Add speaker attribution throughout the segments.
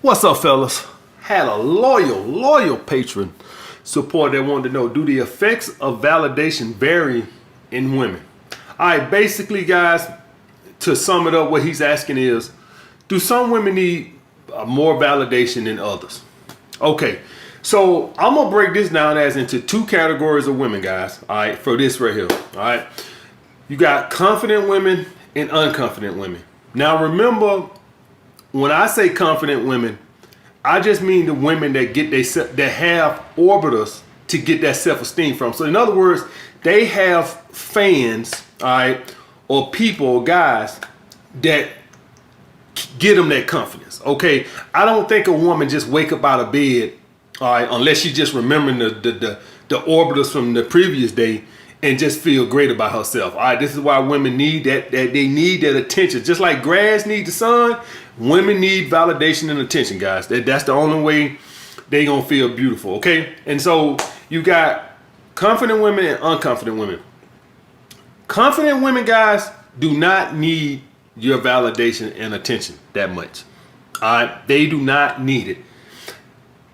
Speaker 1: What's up, fellas? Had a loyal patron support that wanted to know, do the effects of validation vary in women? All right, basically, guys, to sum it up, what he's asking is, do some women need more validation than others? Okay, so I'm gonna break this down as into two categories of women, guys. All right, for this right here. All right, you got confident women and unconfident women. Now, remember, when I say confident women, I just mean the women that that have orbiters to get that self-esteem from. So in other words, they have fans, all right, or people, or guys that get them that confidence. Okay, I don't think a woman just wake up out of bed, all right, unless she just remembering the orbiters from the previous day and just feel great about herself. All right, this is why women need that they need that attention. Just like grass need the sun, women need validation and attention, guys. That's the only way they gonna feel beautiful, okay? And so you got confident women and unconfident women. Confident women, guys, do not need your validation and attention that much. All right, they do not need it.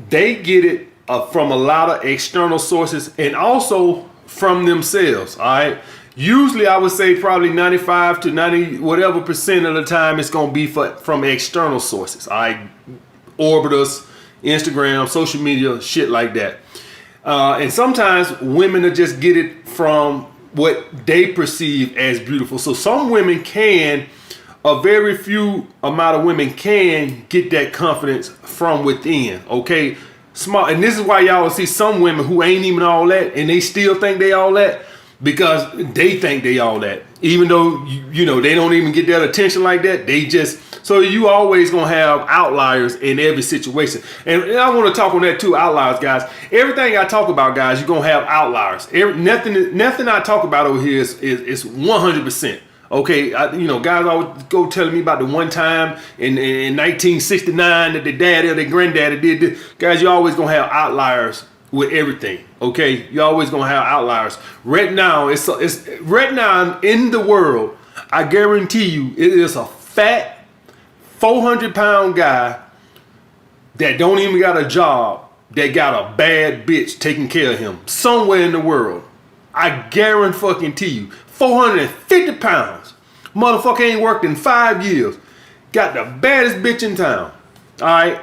Speaker 1: They get it from a lot of external sources and also from themselves. All right, usually I would say probably 95 to 90 whatever percent of the time it's gonna be from external sources. All right, orbiters, Instagram, social media, shit like that. And sometimes women will just get it from what they perceive as beautiful. So some women can, a very few amount of women can get that confidence from within. Okay, smart. And this is why y'all will see some women who ain't even all that and they still think they all that, because they think they all that, even though you know they don't even get that attention like that. They just, so you always gonna have outliers in every situation. And I want to talk on that too, outliers, guys. Everything I talk about, guys, you're gonna have outliers. Nothing I talk about over here is 100%. Okay, guys always go telling me about the one time in 1969 that their daddy or their granddaddy did this. Guys, you always gonna have outliers with everything. Okay, you always gonna have outliers. Right now, it's right now in the world. I guarantee you, it is a fat 400-pound guy that don't even got a job that got a bad bitch taking care of him somewhere in the world. I guarantee you, 450 pounds. Motherfucker ain't worked in 5 years. Got the baddest bitch in town. All right.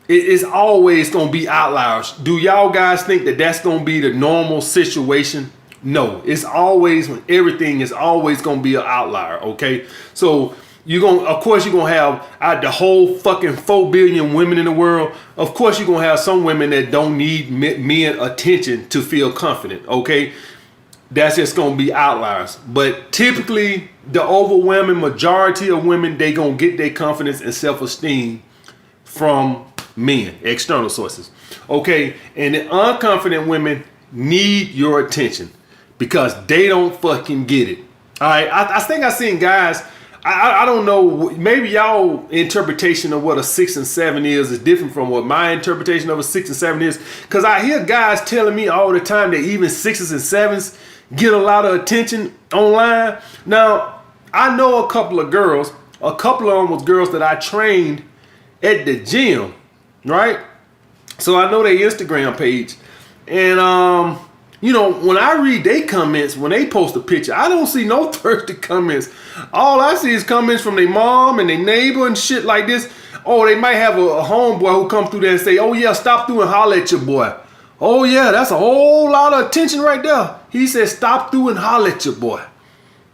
Speaker 1: It's always going to be outliers. Do y'all guys think that that's going to be the normal situation? No. It's always, everything is always going to be an outlier. Okay. So of course you're going to have the whole fucking 4 billion women in the world. Of course you're going to have some women that don't need men attention to feel confident. Okay. That's just gonna be outliers. But typically, the overwhelming majority of women, they gonna get their confidence and self-esteem from men, external sources. Okay, and the unconfident women need your attention because they don't fucking get it. All right, I think I seen guys. I don't know. Maybe y'all interpretation of what a 6 and 7 is different from what my interpretation of a 6 and 7 is. Because I hear guys telling me all the time that even 6s and 7s get a lot of attention online. Now, I know a couple of girls. A couple of them was girls that I trained at the gym, right? So I know their Instagram page, and when I read their comments, when they post a picture, I don't see no thirsty comments. All I see is comments from their mom and their neighbor and shit like this. Oh, they might have a homeboy who come through there and say, "Oh yeah, stop through and holler at your boy." Oh yeah, that's a whole lot of attention right there. He said, "Stop through and holler at your boy."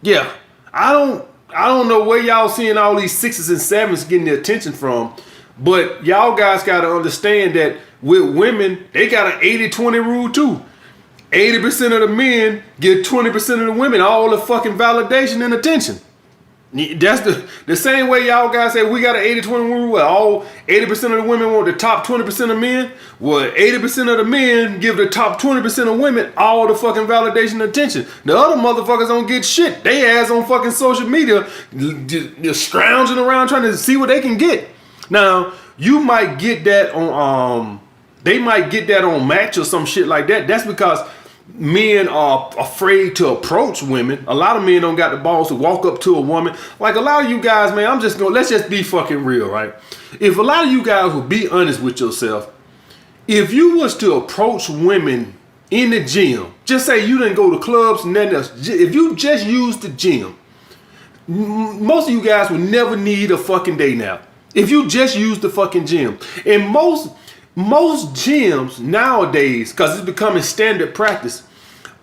Speaker 1: Yeah, I don't know where y'all seeing all these 6s and 7s getting the attention from, but y'all guys got to understand that with women, they got an 80-20 rule too. 80% of the men give 20% of the women all the fucking validation and attention. That's the same way y'all guys say we got an 80-20 rule where all 80% of the women want the top 20% of men. Well, 80% of the men give the top 20% of women all the fucking validation and attention. The other motherfuckers don't get shit. They ass on fucking social media just scrounging around trying to see what they can get. Now, you might get that on they might get that on Match or some shit like that. That's because men are afraid to approach women. A lot of men don't got the balls to walk up to a woman. Like a lot of you guys, man, let's just be fucking real, right? If a lot of you guys would be honest with yourself, if you was to approach women in the gym, just say you didn't go to clubs and nothing else, if you just use the gym, most of you guys would never need a fucking day now. If you just use the fucking gym. And most gyms nowadays, because it's becoming standard practice,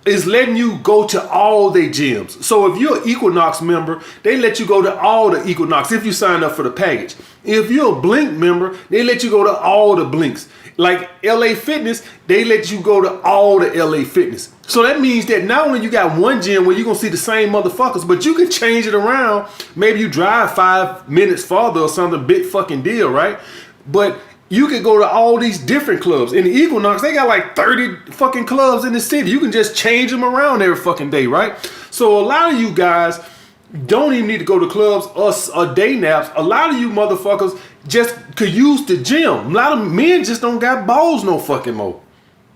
Speaker 1: is letting you go to all their gyms. So if you're an Equinox member, they let you go to all the Equinox if you sign up for the package. If you're a Blink member, they let you go to all the Blinks. Like LA Fitness, they let you go to all the LA Fitness. So that means that not only you got one gym where you're gonna see the same motherfuckers, but you can change it around. Maybe you drive 5 minutes farther or something, big fucking deal, right? But you could go to all these different clubs. In the Equinox, they got like 30 fucking clubs in the city. You can just change them around every fucking day, right? So a lot of you guys don't even need to go to clubs or day naps. A lot of you motherfuckers just could use the gym. A lot of men just don't got balls no fucking more.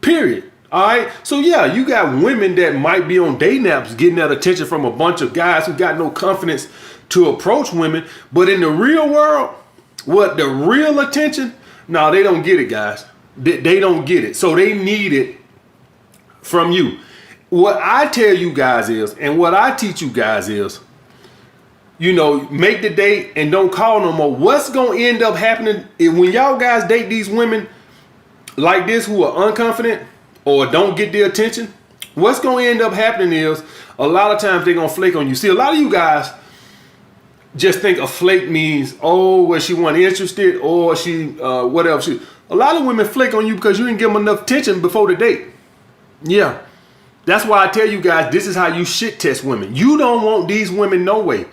Speaker 1: Period. All right. So yeah, you got women that might be on day naps getting that attention from a bunch of guys who got no confidence to approach women. But in the real world, what the real attention? No, they don't get it, guys. They don't get it. So they need it from you. What I tell you guys is, and what I teach you guys is, you know, make the date and don't call no more. What's going to end up happening when y'all guys date these women like this who are unconfident or don't get the attention? What's going to end up happening is a lot of times they're going to flake on you. See, a lot of you guys just think a flake means, oh, well, she wasn't interested or she, whatever. A lot of women flake on you because you didn't give them enough attention before the date. Yeah. That's why I tell you guys, this is how you shit test women. You don't want these women no way.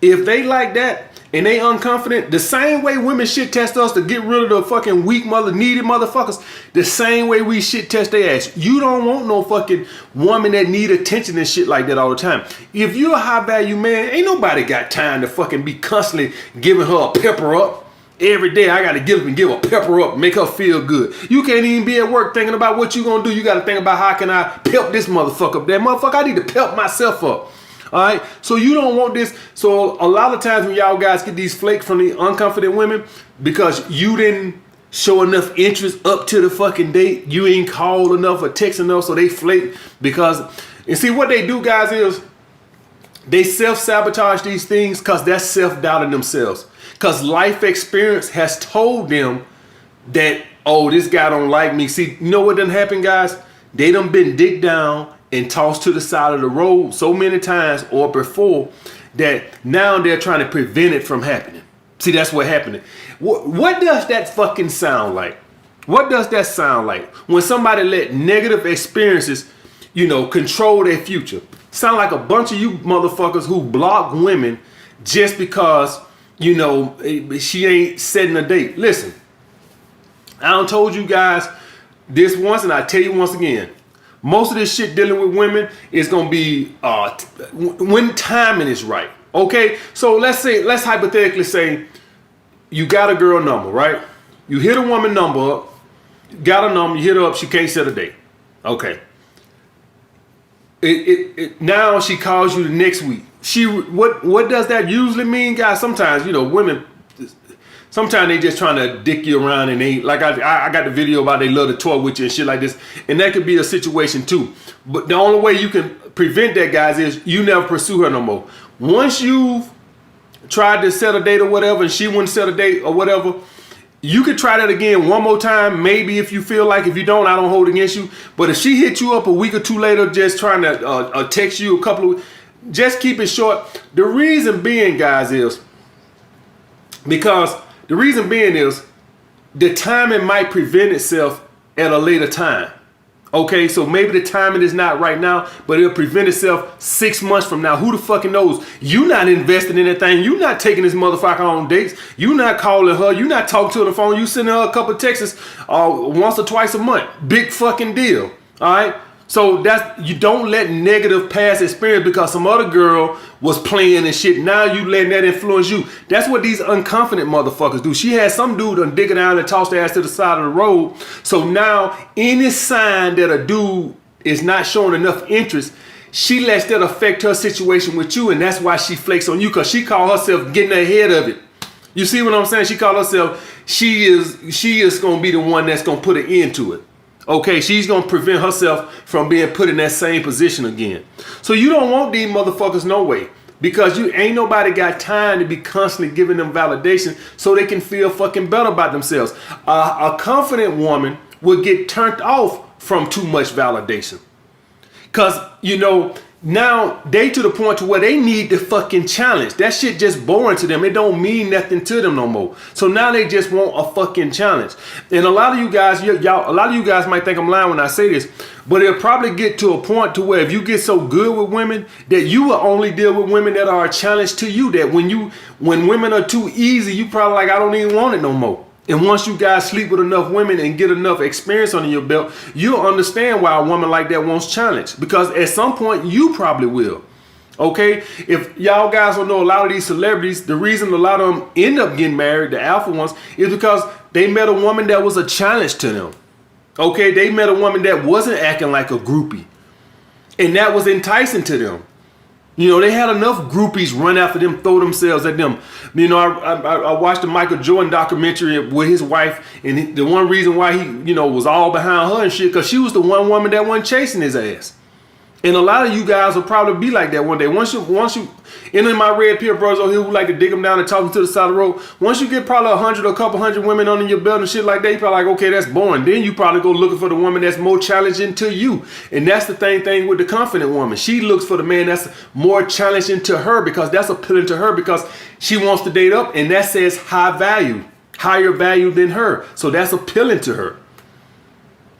Speaker 1: If they like that and they unconfident, the same way women shit test us to get rid of the fucking weak needy motherfuckers, the same way we shit test their ass. You don't want no fucking woman that need attention and shit like that all the time. If you're a high value man, ain't nobody got time to fucking be constantly giving her a pepper up. Every day I gotta give a pepper up, make her feel good. You can't even be at work thinking about what you gonna do. You gotta think about how can I pep this motherfucker up. That motherfucker, I need to pep myself up. All right, so you don't want this. So a lot of times when y'all guys get these flakes from the unconfident women because you didn't show enough interest up to the fucking date, you ain't called enough or text enough, so they flake because, and see what they do, guys, is they self-sabotage these things because that's self-doubting themselves. Because life experience has told them that, oh, this guy don't like me. See, you know what done happened, guys? They done been digged down and tossed to the side of the road so many times or before that now they're trying to prevent it from happening. See, that's what happened. What does that fucking sound like? What does that sound like when somebody let negative experiences, you know, control their future? Sound like a bunch of you motherfuckers who block women just because, you know, she ain't setting a date. Listen, I done told you guys this once and I tell you once again. Most of this shit dealing with women is going to be when timing is right. Okay, so let's hypothetically say you got a girl number, right? You hit a woman number up, got a number, you hit her up, she can't set a date. Okay. Now she calls you the next week. What does that usually mean, guys? Sometimes, you know, women, sometimes they just trying to dick you around and they, like I got the video about they love to toy with you and shit like this. And that could be a situation too. But the only way you can prevent that, guys, is you never pursue her no more. Once you've tried to set a date or whatever and she wouldn't set a date or whatever, you could try that again one more time. Maybe if you feel like, if you don't, I don't hold against you. But if she hit you up a week or two later just trying to text you a couple of, just keep it short. The reason being, guys, is because the timing might present itself at a later time. Okay, so maybe the timing is not right now, but it'll present itself 6 months from now. Who the fucking knows? You not investing in anything. You not taking this motherfucker on dates. You not calling her. You not talking to her on the phone. You sending her a couple of texts once or twice a month. Big fucking deal. All right. So you don't let negative past experience because some other girl was playing and shit. Now you letting that influence you. That's what these unconfident motherfuckers do. She had some dude done dig her down and toss their ass to the side of the road. So now any sign that a dude is not showing enough interest, she lets that affect her situation with you, and that's why she flakes on you, because she call herself getting ahead of it. You see what I'm saying? She call herself, she is going to be the one that's going to put an end to it. Okay, she's going to prevent herself from being put in that same position again. So you don't want these motherfuckers no way, because you ain't nobody got time to be constantly giving them validation so they can feel fucking better about themselves. A confident woman will get turned off from too much validation. Because, you know, now they to the point to where they need the fucking challenge. That shit just boring to them. It don't mean nothing to them no more. So now they just want a fucking challenge. And a lot of you guys, a lot of you guys might think I'm lying when I say this, but it'll probably get to a point to where if you get so good with women that you will only deal with women that are a challenge to you, that when women are too easy, you probably like, I don't even want it no more. And once you guys sleep with enough women and get enough experience under your belt, you'll understand why a woman like that wants challenge. Because at some point, you probably will. Okay? If y'all guys don't know, a lot of these celebrities, the reason a lot of them end up getting married, the alpha ones, is because they met a woman that was a challenge to them. Okay? They met a woman that wasn't acting like a groupie. And that was enticing to them. You know, they had enough groupies run after them, throw themselves at them. You know, I watched the Michael Jordan documentary with his wife, and the one reason why he, you know, was all behind her and shit, because she was the one woman that wasn't chasing his ass. And a lot of you guys will probably be like that one day. Once you, and in my red pill brothers over here who like to dig them down and talk them to the side of the road, once you get probably 100 or a couple hundred women under your belt and shit like that, you probably like, okay, that's boring. Then you probably go looking for the woman that's more challenging to you. And that's the thing with the confident woman. She looks for the man that's more challenging to her, because that's appealing to her, because she wants to date up, and that says high value, higher value than her. So that's appealing to her.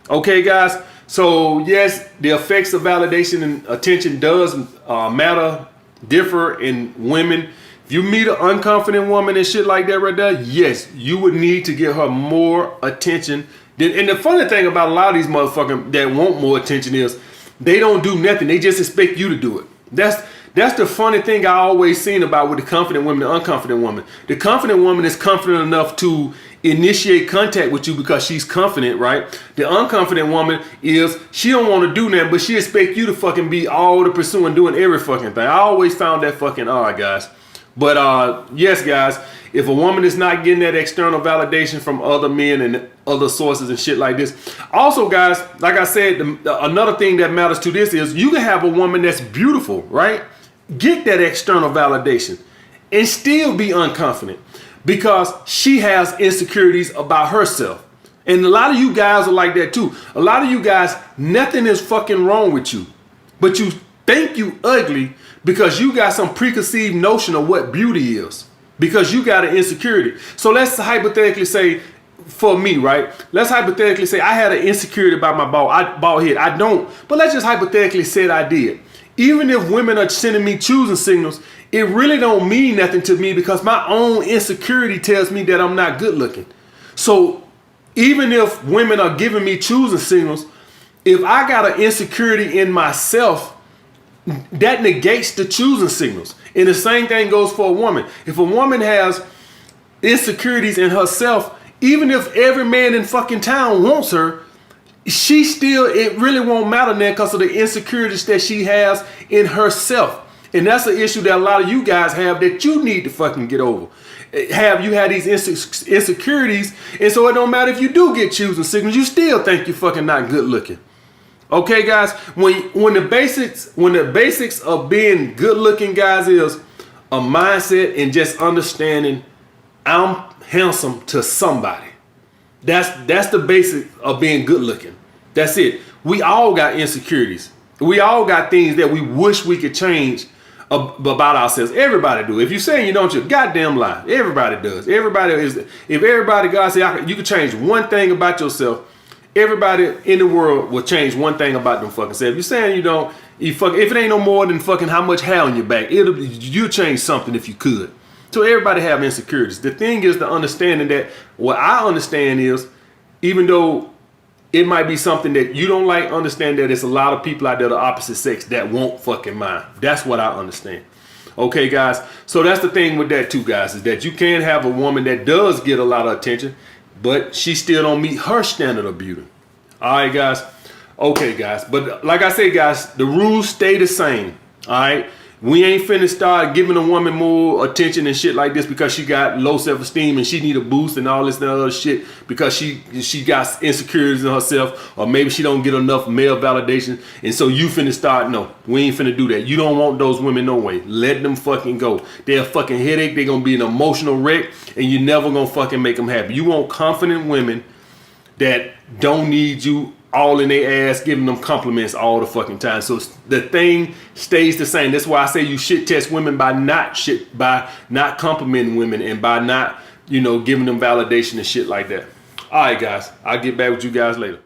Speaker 1: Okay, guys. So yes, the effects of validation and attention does differ in women. If you meet an unconfident woman and shit like that right there, yes, you would need to give her more attention. And the funny thing about a lot of these motherfuckers that want more attention is they don't do nothing. They just expect you to do it. That's the funny thing I always seen about with the confident woman, the unconfident woman. The confident woman is confident enough to initiate contact with you because she's confident, right? The unconfident woman is, she don't want to do nothing, but she expect you to fucking be all the pursuing, doing every fucking thing. I always found that fucking odd, guys. But yes, guys, if a woman is not getting that external validation from other men and other sources and shit like this. Also, guys, like I said, another thing that matters to this is you can have a woman that's beautiful, right? Get that external validation and still be unconfident, because she has insecurities about herself. And a lot of you guys are like that too. A lot of you guys, nothing is fucking wrong with you, but you think you ugly because you got some preconceived notion of what beauty is, because you got an insecurity. So let's hypothetically say, for me, right? Let's hypothetically say I had an insecurity about my bald head. I don't, but let's just hypothetically say that I did. Even if women are sending me choosing signals, it really don't mean nothing to me, because my own insecurity tells me that I'm not good looking. So even if women are giving me choosing signals, if I got an insecurity in myself, that negates the choosing signals. And the same thing goes for a woman. If a woman has insecurities in herself, even if every man in fucking town wants her, she still, it really won't matter now because of the insecurities that she has in herself. And that's an issue that a lot of you guys have that you need to fucking get over. You had these insecurities, and so it don't matter if you do get choosing signals, you still think you're fucking not good looking. Okay, guys, when the basics of being good looking, guys, is a mindset and just understanding I'm handsome to somebody. That's the basic of being good looking. That's it. We all got insecurities. We all got things that we wish we could change about ourselves. Everybody do. If you're saying you don't, you're goddamn lie. Everybody does. Everybody is. If everybody, God said you could change one thing about yourself, everybody in the world will change one thing about them fucking self. If you're saying you don't, if it ain't no more than fucking how much hair on your back, you'll change something if you could. So everybody have insecurities. The thing is the understanding that what I understand is, even though it might be something that you don't like, understand that it's a lot of people out there the opposite sex that won't fucking mind. That's what I understand. Okay, guys. So that's the thing with that too, guys, is that you can have a woman that does get a lot of attention, but she still don't meet her standard of beauty. All right, guys. Okay, guys. But like I say, guys, the rules stay the same. All right. We ain't finna start giving a woman more attention and shit like this because she got low self-esteem and she need a boost and all this and other shit because she got insecurities in herself, or maybe she don't get enough male validation, and so you finna start. No, we ain't finna do that. You don't want those women no way. Let them fucking go. They're a fucking headache. They're gonna be an emotional wreck, and you never gonna fucking make them happy. You want confident women that don't need you all in their ass giving them compliments all the fucking time. So the thing stays the same. That's why I say you shit test women by not complimenting women and by not, giving them validation and shit like that. All right, guys. I'll get back with you guys later.